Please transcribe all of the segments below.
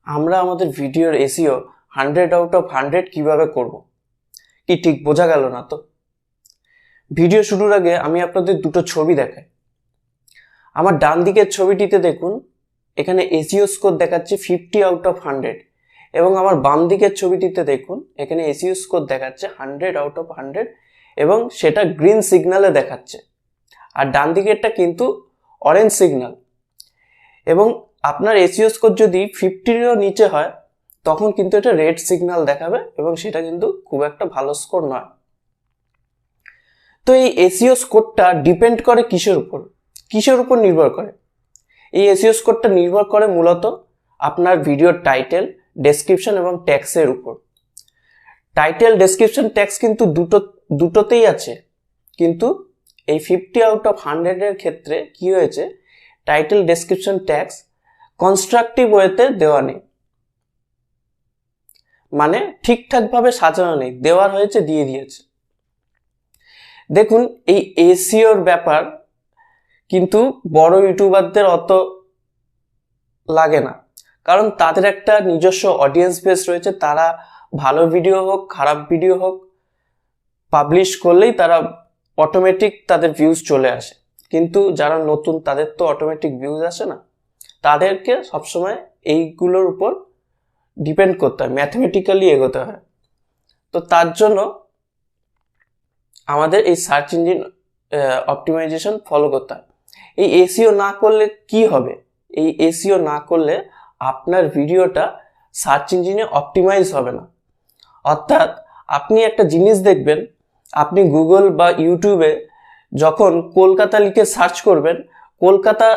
আমরা আমাদের ভিডিওর এসইও 100 আউট অফ 100 কিভাবে করব কি ঠিক বোঝা গেল না তো? ভিডিও শুরুর আগে আমি আপনাদের দুটো ছবি দেখাই। আমার ডান দিকের ছবিটিতে দেখুন, এখানে এসইও স্কোর দেখাচ্ছে 50 আউট অফ 100 এবং আমার বাম দিকের ছবিটিতে দেখুন, এখানে এসইও স্কোর দেখাচ্ছে 100 আউট অফ 100 এবং সেটা গ্রিন সিগন্যালে দেখাচ্ছে। আর ডান দিকেরটা কিন্তু অরেঞ্জ সিগন্যাল। এবং আপনার এসইও স্কোর যদি 50-এরও নিচে হয় তখন কিন্তু এটা রেড সিগন্যাল দেখাবে এবং সেটা কিন্তু খুব একটা ভালো স্কোর নয়। তো এই এসইও স্কোরটা ডিপেন্ড করে কিসের উপর নির্ভর করে? এই এসইও স্কোরটা নির্ভর করে মূলত আপনার ভিডিওর টাইটেল, ডেসক্রিপশন এবং ট্যাক্সের উপর। টাইটেল, ডেসক্রিপশন, ট্যাক্স কিন্তু দুটোতেই আছে, কিন্তু এই 50 আউট অফ 100 এর ক্ষেত্রে কি হয়েছে, টাইটেল, ডেসক্রিপশন, ট্যাক্স কনস্ট্রাকটিভ ওয়েতে দেওয়া নেই, মানে ঠিকঠাকভাবে সাজানো নেই, দেওয়ার হয়েছে দিয়ে দিয়েছে। দেখুন, এই এসইওর ব্যাপার কিন্তু বড় ইউটিউবারদের অত লাগে না, কারণ তাদের একটা নিজস্ব অডিয়েন্স বেস রয়েছে। তারা ভালো ভিডিও হোক খারাপ ভিডিও হোক পাবলিশ করলেই তারা অটোমেটিক তাদের ভিউজ চলে আসে। কিন্তু যারা নতুন তাদের তো অটোমেটিক ভিউজ আসে না, তাদেরকে সবসময় এইগুলোর উপর ডিপেন্ড করতে হয়, ম্যাথমেটিক্যালি এগোতে হয়। তো তার জন্য আমাদের এই সার্চ ইঞ্জিন অপটিমাইজেশন ফলো করতে হয়। এই এসইও না করলে কি হবে? এই এসইও না করলে আপনার ভিডিওটা সার্চ ইঞ্জিনে অপটিমাইজ হবে না। অর্থাৎ আপনি একটা জিনিস দেখবেন, আপনি গুগল বা ইউটিউবে যখন কলকাতা লিখে সার্চ করবেন, কলকাতা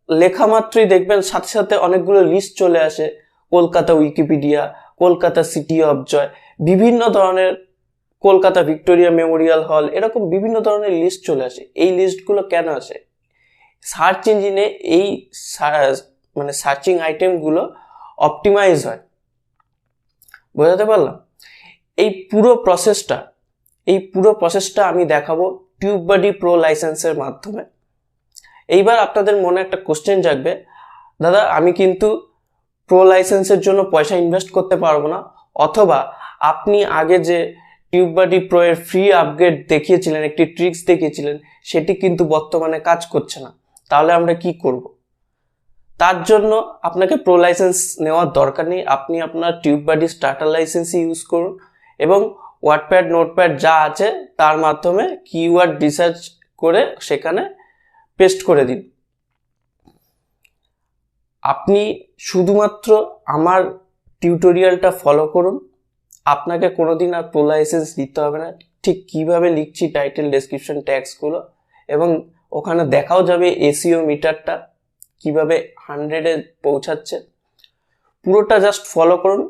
লেখা মাত্রই দেখবেন সাথে সাথে অনেকগুলো লিস্ট চলে আসে, Kolkata Wikipedia, Kolkata city of joy, বিভিন্ন ধরনের, কলকাতা ভিক্টোরিয়া মেমোরিয়াল হল, এরকম বিভিন্ন ধরনের লিস্ট চলে আসে। এই লিস্টগুলো কেন আসে? সার্চ ইঞ্জিনে এই মানে সার্চিং আইটেমগুলো অপটিমাইজ হয়। বোঝাতে পারলাম? এই পুরো প্রসেসটা আমি দেখাবো টিউববাডি প্রো লাইসেন্সের মাধ্যমে। এইবার আপনাদের মনে একটা কোশ্চেন জাগবে, দাদা আমি কিন্তু প্রো লাইসেন্সের জন্য পয়সা ইনভেস্ট করতে পারবো না, অথবা আপনি আগে যে টিউববাডি প্রো এর ফ্রি আপগ্রেড দেখিয়েছিলেন, একটি ট্রিক্স দেখিয়েছিলেন, সেটি কিন্তু বর্তমানে কাজ করছে না, তাহলে আমরা কি করব? তার জন্য আপনাকে প্রো লাইসেন্স নেওয়ার দরকার নেই। আপনি আপনার টিউববাডি স্টার্টার লাইসেন্সই ইউজ করুন এবং ওয়ার্ডপ্যাড, নোটপ্যাড যা আছে তার মাধ্যমে কিওয়ার্ড রিসার্চ করে সেখানে পেস্ট করে দিন। আপনি শুধুমাত্র আমার টিউটোরিয়ালটা ফলো করুন, আপনাকে কোনোদিন আর প্রো লাইসেন্স দিতে হবে না। ঠিক কিভাবে লিখছি টাইটেল, ডেসক্রিপশন, ট্যাগসগুলো, এবং ওখানে দেখাও যাবে এসইও মিটারটা কিভাবে 100-এ পৌঁছাচ্ছে। পুরোটা জাস্ট ফলো করুন,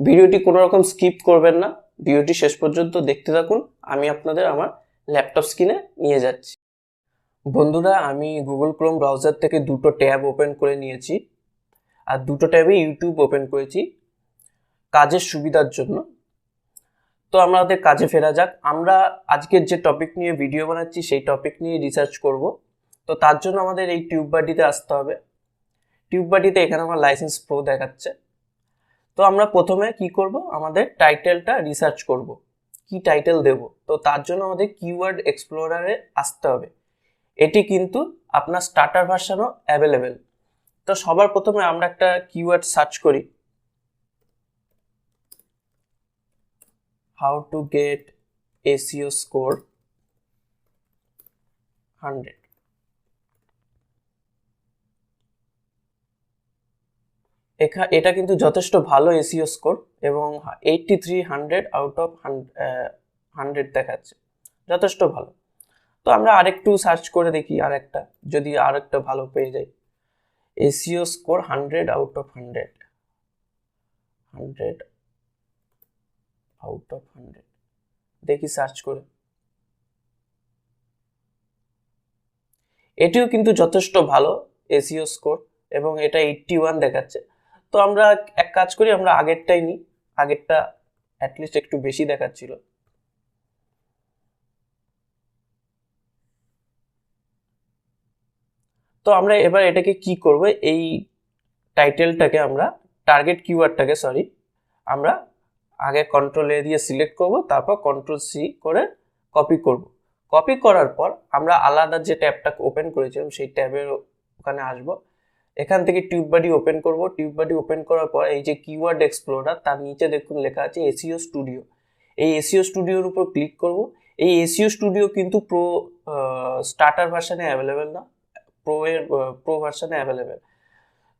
ভিডিওটি কোনো রকম স্কিপ করবেন না, ভিডিওটি শেষ পর্যন্ত দেখতে থাকুন। আমি আপনাদের আমার ল্যাপটপ স্ক্রিনে নিয়ে যাচ্ছি। বন্ধুরা, আমি গুগল ক্রোম ব্রাউজার থেকে দুটো ট্যাব ওপেন করে নিয়েছি, আর দুটো ট্যাবে ইউটিউব ওপেন করেছি কাজের সুবিধার জন্য। তো আমাদের কাজে ফেরা যাক। আমরা আজকের যে টপিক নিয়ে ভিডিও বানাচ্ছি সেই টপিক নিয়ে রিসার্চ করব। তো তার জন্য আমাদের এই টিউববাডিতে আসতে হবে। টিউববাডিতে এখানে আমার লাইসেন্স প্রো দেখাচ্ছে। তো আমরা প্রথমে কি করব, আমাদের টাইটেলটা রিসার্চ করব, কি টাইটেল দেব। তো তার জন্য আমাদের কিওয়ার্ড এক্সপ্লোরারে আসতে হবে। এটি কিন্তু আপনার স্টার্টার ভার্সনও অ্যাভেলেবেল। তো সবার প্রথমে আমরা একটা কিওয়ার্ড সার্চ করি, how to get SEO score 100। এটা কিন্তু যথেষ্ট ভালো এসইও স্কোর এবং 8300 আউট অফ 100 দেখাচ্ছে, যথেষ্ট ভালো। তো আমরা আরেকটু সার্চ করে দেখি, যদি আরেকটা ভালো পেয়ে যাই। SEO score 100 out of 100 out of 100 দেখি সার্চ করে। এটিও কিন্তু যথেষ্ট ভালো এসইও স্কোর এবং এটা 81 দেখাচ্ছে। তো আমরা এক কাজ করি, আমরা আগেরটাই নিই, আগেরটা অ্যাটলিস্ট একটু বেশি দেখাচ্ছিল। তো আমরা এবার এটাকে কি করব, এই টাইটেলটাকে আমরা টার্গেট কিওয়ার্ডটাকে আমরা আগে কন্ট্রোল এ দিয়ে সিলেক্ট করব, তারপর কন্ট্রোল সি করে কপি করব। কপি করার পর আমরা আলাদা যে ট্যাবটা ওপেন করেছিলাম সেই ট্যাবের ওখানে আসব। এখান থেকে টিউববাডি ওপেন করব। টিউববাডি ওপেন করার পর এই যে কিওয়ার্ড এক্সপ্লোরার, তার নিচে দেখুন লেখা আছে এসইও স্টুডিও। এই এসইও স্টুডিওর উপর ক্লিক করব। এই এসইও স্টুডিও কিন্তু প্রো স্টার্টার ভার্সনে অ্যাভেলেবেল না, প্রো ভার্সনে অ্যাভেলেবেল।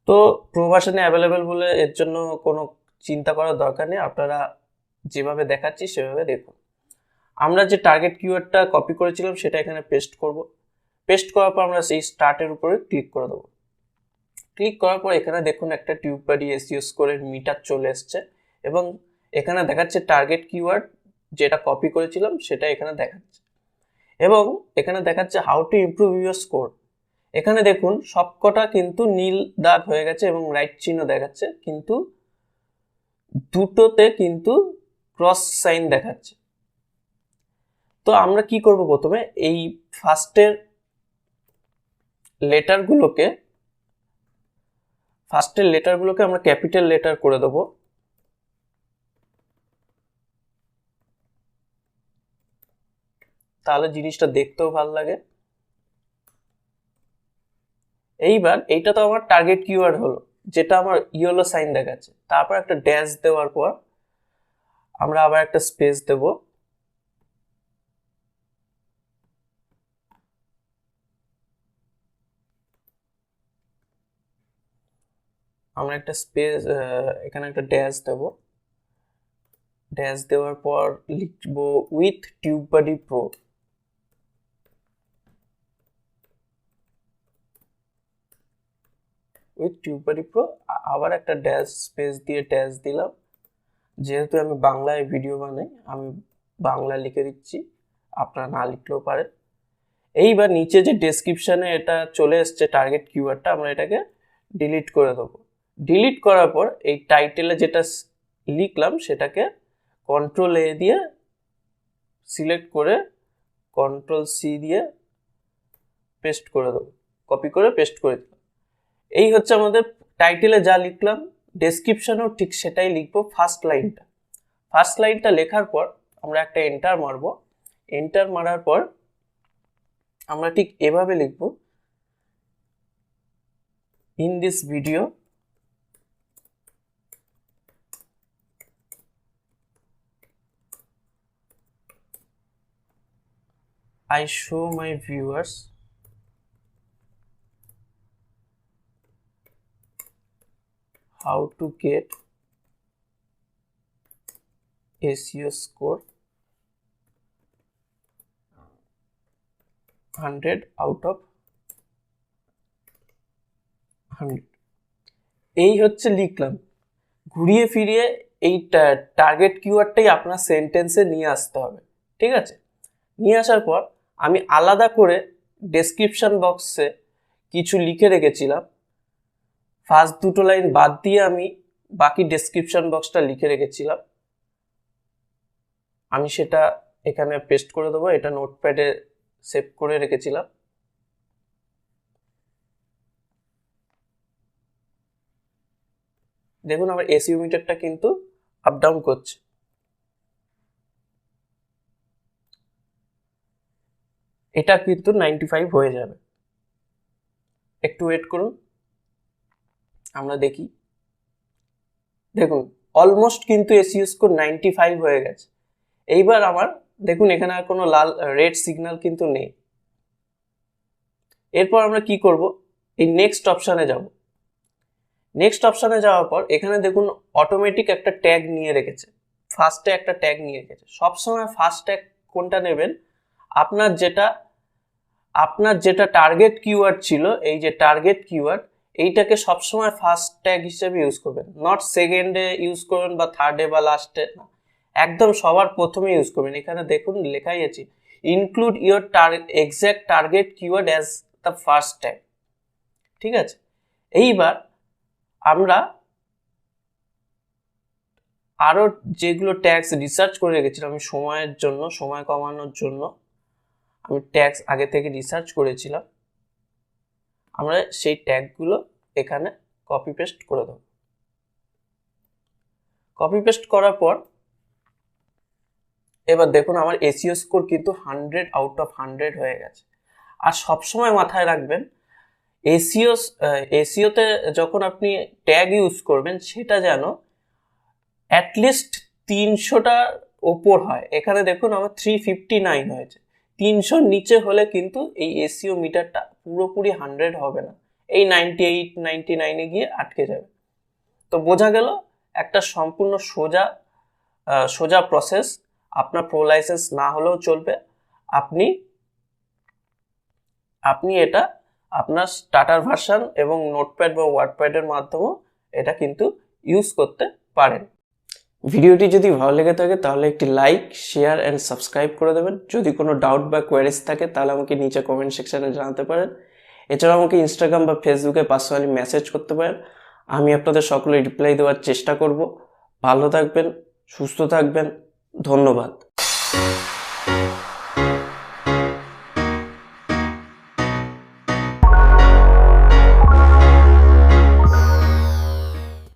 তো প্রো ভার্সনে অ্যাভেলেবেল বলে এর জন্য কোনো চিন্তা করার দরকার নেই, আপনারা যেভাবে দেখাচ্ছি সেভাবে দেখুন। আমরা যে টার্গেট কিওয়ার্ডটা কপি করেছিলাম সেটা এখানে পেস্ট করব। পেস্ট করার পর আমরা সেই স্টার্টের উপরে ক্লিক করে দেবো। ক্লিক করার পর এখানে দেখুন একটা টিউববাডি এসইও স্কোরের মিটার চলে এসছে এবং এখানে দেখাচ্ছে টার্গেট কিওয়ার্ড যেটা কপি করেছিলাম সেটা এখানে দেখাচ্ছে, এবং এখানে দেখাচ্ছে how to improve your score. এখানে দেখুন সবকটা কিন্তু নীল দাগ হয়ে গেছে এবং রাইট চিহ্ন দেখাচ্ছে, কিন্তু দুটোতে কিন্তু ক্রস সাইন দেখাচ্ছে। তো আমরা কি করব, প্রথমে এই ফার্স্টের লেটারগুলোকে আমরা ক্যাপিটাল লেটার করে দেব। তাহলে জিনিসটা দেখতেও ভালো লাগে। এইবার এইটা তো আমার টার্গেট কিওয়ার্ড হলো, যেটা আমার ইয়েলো সাইন দেখাচ্ছে। তারপর একটা ড্যাশ দেওয়ার পর আমরা আবার একটা স্পেস দেব। আমরা একটা স্পেস, এখানে একটা ড্যাশ দেব। ড্যাশ দেওয়ার পর লিখব with TubeBuddy pro. With TubeBuddy pro, আবার একটা ড্যাশ স্পেস দিয়ে ড্যাশ দিলাম। যেহেতু আমি বাংলায় ভিডিও বানাই, আমি বাংলা লিখে দিচ্ছি, আপনারা না লিখলেও পারেন। এইবার নিচে যে ডেসক্রিপশনে এটা চলে এসছে টার্গেট কিওয়ার্ডটা, আমরা এটাকে ডিলিট করে দেবো। ডিলিট করার পর এই টাইটেলে যেটা লিখলাম সেটাকে কন্ট্রোল এ দিয়ে সিলেক্ট করে কন্ট্রোল সি দিয়ে পেস্ট করে দেবো, কপি করে পেস্ট করে দিলাম। এই হচ্ছে আমাদের টাইটেলে যা লিখলাম, ডেসক্রিপশনেও ঠিক সেটাই লিখবো। ফার্স্ট লাইনটা লেখার পর আমরা একটা এন্টার মারবো। এন্টার মারার পর আমরা ঠিক এভাবে লিখবো, in this video I show my viewers how to get SEO score 100 out of 100। এই হচ্ছে লিখলাম। ঘুরিয়ে ফিরিয়ে এই টার্গেট কিওয়ার্ডটাই আপনার সেন্টেন্সে নিয়ে আসতে হবে, ঠিক আছে? নিয়ে আসার পর আমি আলাদা করে ডেসক্রিপশন বক্সে কিছু লিখে রেখেছিলাম, ফার্স্ট দুটো লাইন বাদ দিয়ে আমি বাকি ডেসক্রিপশন বক্সটা লিখে রেখেছিলাম। আমি সেটা এখানে পেস্ট করে দেবো। এটা নোটপ্যাডে সেভ করে রেখেছিলাম। দেখুন আমার এসইও মিটারটা কিন্তু আপ ডাউন করছে। এটা কিন্তু 95 হয়ে যাবে। একটু ওয়েট করুন, আমরা দেখি। দেখুন অলমোস্ট কিন্তু এসইও স্কোর 95 হয়ে গেছে। এইবার আমার দেখুন এখানে আর কোনো লাল রেড সিগন্যাল কিন্তু নেই। এরপর আমরা কি করব, এই নেক্সট অপশানে যাব। নেক্সট অপশানে যাওয়ার পর এখানে দেখুন অটোমেটিক একটা ট্যাগ নিয়ে রেখেছে, ফার্স্টে একটা ট্যাগ নিয়ে রেখেছে। সবসময় ফার্স্ট ট্যাগ কোনটা নেবেন, আপনার যেটা টার্গেট কিওয়ার্ড ছিল, এই যে টার্গেট কিওয়ার্ড, এইটাকে সবসময় ফার্স্ট ট্যাগ হিসেবে ইউজ করবেন। নট সেকেন্ডে ইউজ করবেন বা থার্ডে বা লাস্টে, একদম সবার প্রথমে ইউজ করবেন। এখানে দেখুন লেখাই আছে include your exact target keyword as the first tag, ঠিক আছে? এইবার আমরা আরো যেগুলো ট্যাগস রিসার্চ করে রেখেছিলাম, আমি সময় কমানোর জন্য আমি ট্যাগস আগে থেকে রিসার্চ করেছিলাম, আমরা সেই ট্যাগগুলো এখানে কপি পেস্ট করে দেব। কপি পেস্ট করার পর এবার দেখুন আমার এসইও স্কোর কিন্তু 100 আউট অফ 100 হয়ে গেছে। আর সবসময় মাথায় রাখবেন এসইওতে যখন আপনি ট্যাগ ইউজ করবেন সেটা যেন অ্যাটলিস্ট 300টার ওপর হয়। এখানে দেখুন আমার 359 হয়েছে। 300 নিচে হলে কিন্তু এই এসইও মিটারটা পুরোপুরি 100 হবে না, এই 98 99-এ গিয়ে আটকে যাবে। তো বোঝা গেল একটা সম্পূর্ণ সোজা প্রসেস। আপনার প্রো লাইসেন্স না হলেও চলবে, আপনি এটা আপনার স্টার্টার ভার্সন এবং নোটপ্যাড বা ওয়ার্ডপ্যাডের মাধ্যমেও এটা কিন্তু ইউজ করতে পারেন। ভিডিওটি যদি ভালো লেগে থাকে তাহলে একটি লাইক, শেয়ার অ্যান্ড সাবস্ক্রাইব করে দেবেন। যদি কোনো ডাউট বা কোয়ারিজ থাকে তাহলে আমাকে নিচে কমেন্ট সেকশনে জানাতে পারেন। এছাড়াও আমাকে ইনস্টাগ্রাম বা ফেসবুকে পার্সোনালি মেসেজ করতে পারেন, আমি আপনাদের সকলে রিপ্লাই দেওয়ার চেষ্টা করব। ভালো থাকবেন, সুস্থ থাকবেন, ধন্যবাদ।